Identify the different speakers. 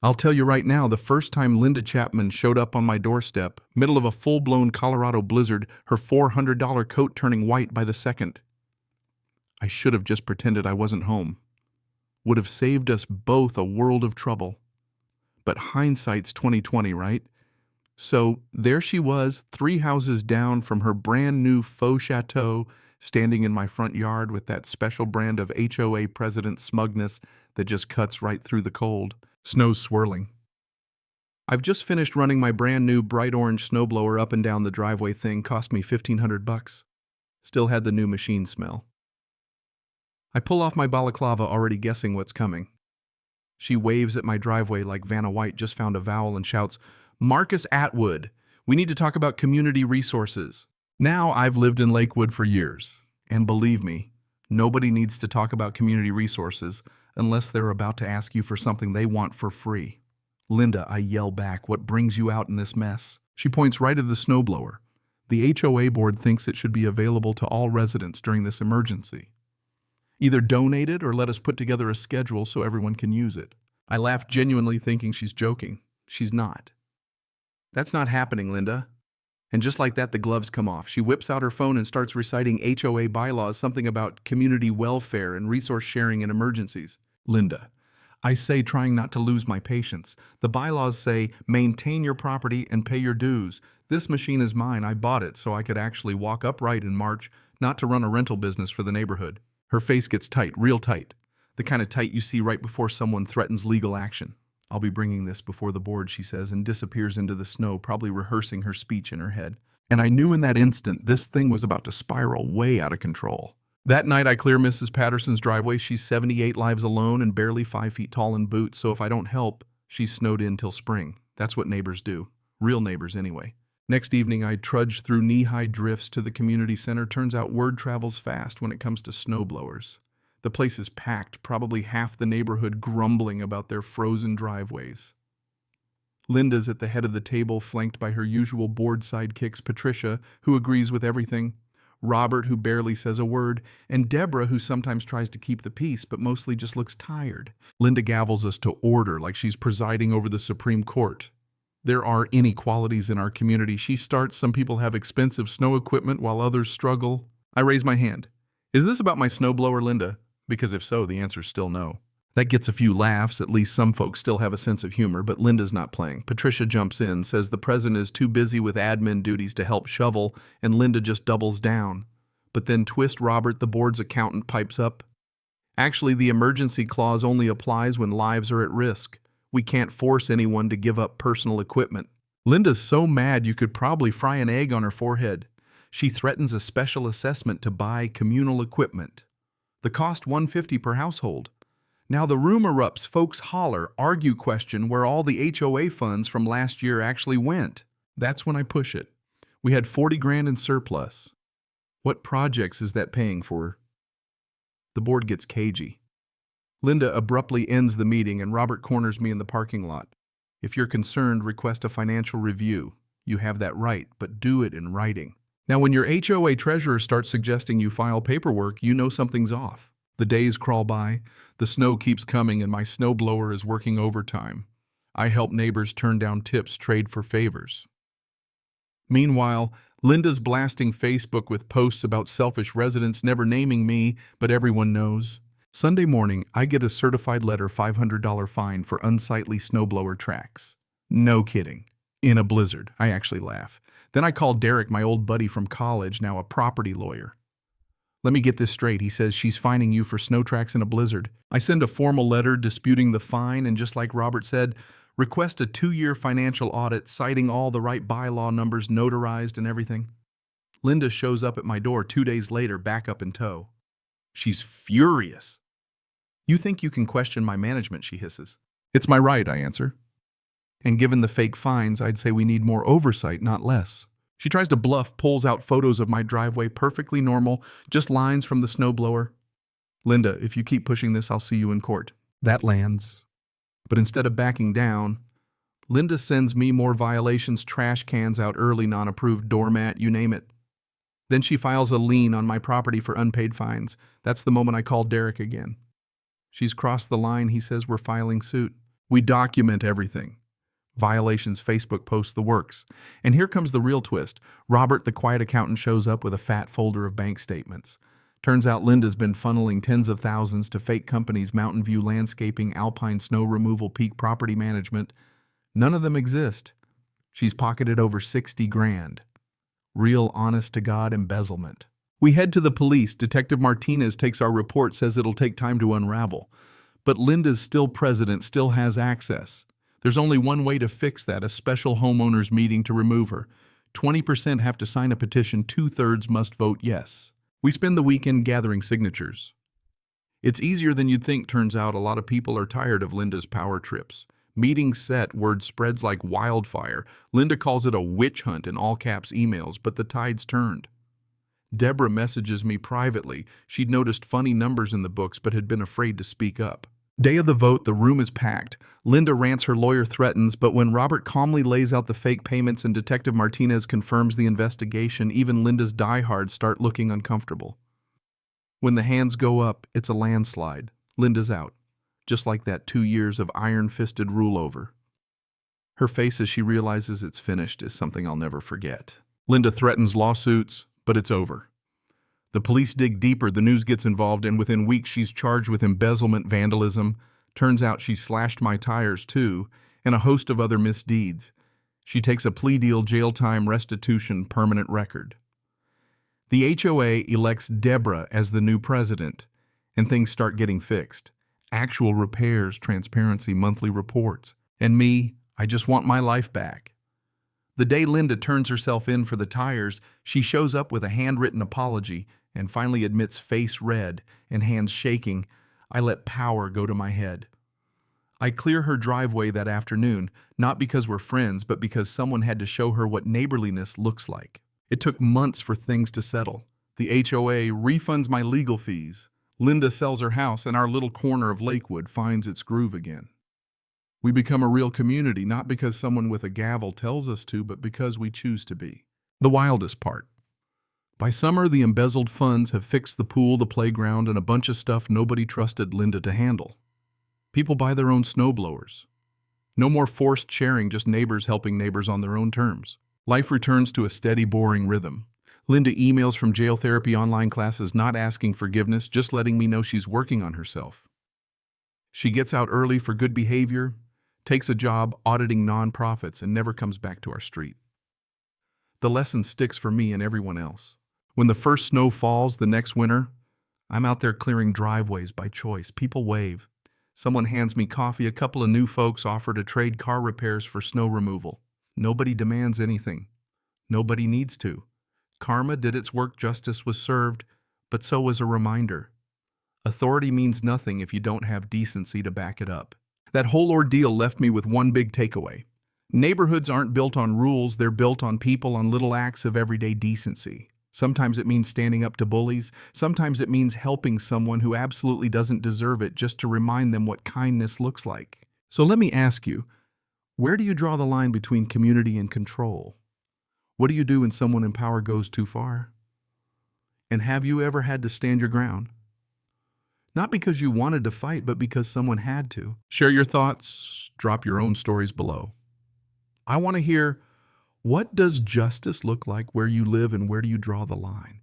Speaker 1: I'll tell you right now, the first time Linda Chapman showed up on my doorstep, middle of a full-blown Colorado blizzard, her $400 coat turning white by the second, I should have just pretended I wasn't home. Would have saved us both a world of trouble. But hindsight's 2020, right? So there she was, 3 houses down from her brand new faux chateau, standing in my front yard with that special brand of HOA president smugness that just cuts right through the cold. Snow swirling. I've just finished running my brand new bright orange snowblower up and down the driveway. Thing cost me $1,500. Still had the new machine smell. I pull off my balaclava, already guessing what's coming. She waves at my driveway like Vanna White just found a vowel and shouts, "Marcus Atwood, we need to talk about community resources." Now, I've lived in Lakewood for years, and believe me, nobody needs to talk about community resources unless they're about to ask you for something they want for free. "Linda," I yell back, "what brings you out in this mess?" She points right at the snowblower. "The HOA board thinks it should be available to all residents during this emergency. Either donate it or let us put together a schedule so everyone can use it." I laugh, genuinely thinking she's joking. She's not. "That's not happening, Linda." And just like that, the gloves come off. She whips out her phone and starts reciting HOA bylaws, something about community welfare and resource sharing in emergencies. "Linda," I say, trying not to lose my patience, "the bylaws say maintain your property and pay your dues. This machine is mine. I bought it so I could actually walk upright in March, not to run a rental business for the neighborhood." Her face gets tight, real tight. The kind of tight you see right before someone threatens legal action. "I'll be bringing this before the board," she says, and disappears into the snow, probably rehearsing her speech in her head. And I knew in that instant this thing was about to spiral way out of control. That night, I clear Mrs. Patterson's driveway. She's 78 lives alone and barely 5 feet tall in boots, so if I don't help, she's snowed in till spring. That's what neighbors do. Real neighbors, anyway. Next evening, I trudge through knee-high drifts to the community center. Turns out word travels fast when it comes to snowblowers. The place is packed, probably half the neighborhood grumbling about their frozen driveways. Linda's at the head of the table, flanked by her usual board sidekicks, Patricia, who agrees with everything, Robert, who barely says a word, and Deborah, who sometimes tries to keep the peace but mostly just looks tired. Linda gavels us to order like she's presiding over the Supreme Court. There are inequalities in our community. She starts, "Some people have expensive snow equipment while others struggle." I raise my hand. "Is this about my snowblower, Linda?" Because if so, the answer's still no. That gets a few laughs. At least some folks still have a sense of humor, but Linda's not playing. Patricia jumps in, says the president is too busy with admin duties to help shovel, and Linda just doubles down. But then Twist Robert, the board's accountant, pipes up. "Actually, the emergency clause only applies when lives are at risk. We can't force anyone to give up personal equipment." Linda's so mad you could probably fry an egg on her forehead. She threatens a special assessment to buy communal equipment. The cost $150 per household. Now the room erupts, folks holler, argue, question where all the HOA funds from last year actually went. That's when I push it. We had 40 grand in surplus. What projects is that paying for? The board gets cagey. Linda abruptly ends the meeting and Robert corners me in the parking lot. "If you're concerned, request a financial review. You have that right, but do it in writing." Now, when your HOA treasurer starts suggesting you file paperwork, you know something's off. The days crawl by, the snow keeps coming, and my snowblower is working overtime. I help neighbors turn down tips, trade for favors. Meanwhile, Linda's blasting Facebook with posts about selfish residents, never naming me, but everyone knows. Sunday morning, I get a certified letter, $500 fine for unsightly snowblower tracks. No kidding. In a blizzard. I actually laugh. Then I call Derek, my old buddy from college, now a property lawyer. "Let me get this straight," he says. "She's fining you for snow tracks in a blizzard." I send a formal letter disputing the fine, and just like Robert said, request a 2-year financial audit citing all the right bylaw numbers notarized and everything. Linda shows up at my door 2 days later, back up in tow. She's furious. "You think you can question my management," she hisses. "It's my right," I answer. "And given the fake fines, I'd say we need more oversight, not less." She tries to bluff, pulls out photos of my driveway, perfectly normal, just lines from the snowblower. "Linda, if you keep pushing this, I'll see you in court." That lands. But instead of backing down, Linda sends me more violations, trash cans out early, non-approved doormat, you name it. Then she files a lien on my property for unpaid fines. That's the moment I call Derek again. "She's crossed the line," he says. "We're filing suit." We document everything. Violations, Facebook posts, the works. And here comes the real twist. Robert, the quiet accountant, shows up with a fat folder of bank statements. Turns out Linda's been funneling tens of thousands to fake companies, Mountain View Landscaping, Alpine Snow Removal, Peak Property Management. None of them exist. She's pocketed over 60 grand. Real honest-to-God embezzlement. We head to the police. Detective Martinez takes our report, says it'll take time to unravel. But Linda's still president, still has access. There's only one way to fix that, a special homeowners meeting to remove her. 20% have to sign a petition, 2/3 must vote yes. We spend the weekend gathering signatures. It's easier than you'd think, turns out. A lot of people are tired of Linda's power trips. Meeting set, word spreads like wildfire. Linda calls it a witch hunt in all caps emails, but the tide's turned. Deborah messages me privately. She'd noticed funny numbers in the books but had been afraid to speak up. Day of the vote, the room is packed. Linda rants, her lawyer threatens, but when Robert calmly lays out the fake payments and Detective Martinez confirms the investigation, even Linda's diehards start looking uncomfortable. When the hands go up, it's a landslide. Linda's out. Just like that 2 years of iron-fisted rule over. Her face as she realizes it's finished is something I'll never forget. Linda threatens lawsuits, but it's over. The police dig deeper, the news gets involved, and within weeks she's charged with embezzlement, vandalism. Turns out she slashed my tires too, and a host of other misdeeds. She takes a plea deal, jail time, restitution, permanent record. The HOA elects Deborah as the new president, and things start getting fixed. Actual repairs, transparency, monthly reports. And me, I just want my life back. The day Linda turns herself in for the tires, she shows up with a handwritten apology and finally admits, face red and hands shaking, I let power go to my head. I clear her driveway that afternoon, not because we're friends, but because someone had to show her what neighborliness looks like. It took months for things to settle. The HOA refunds my legal fees. Linda sells her house, and our little corner of Lakewood finds its groove again. We become a real community, not because someone with a gavel tells us to, but because we choose to be. The wildest part. By summer, the embezzled funds have fixed the pool, the playground, and a bunch of stuff nobody trusted Linda to handle. People buy their own snowblowers. No more forced sharing, just neighbors helping neighbors on their own terms. Life returns to a steady, boring rhythm. Linda emails from jail therapy online classes, not asking forgiveness, just letting me know she's working on herself. She gets out early for good behavior, takes a job auditing nonprofits, and never comes back to our street. The lesson sticks for me and everyone else. When the first snow falls the next winter, I'm out there clearing driveways by choice. People wave. Someone hands me coffee. A couple of new folks offer to trade car repairs for snow removal. Nobody demands anything. Nobody needs to. Karma did its work, justice was served, but so was a reminder. Authority means nothing if you don't have decency to back it up. That whole ordeal left me with one big takeaway. Neighborhoods aren't built on rules, they're built on people, on little acts of everyday decency. Sometimes it means standing up to bullies. Sometimes it means helping someone who absolutely doesn't deserve it, just to remind them what kindness looks like. So let me ask you, where do you draw the line between community and control? What do you do when someone in power goes too far? And have you ever had to stand your ground? Not because you wanted to fight, but because someone had to. Share your thoughts, drop your own stories below. I want to hear, what does justice look like where you live, and where do you draw the line?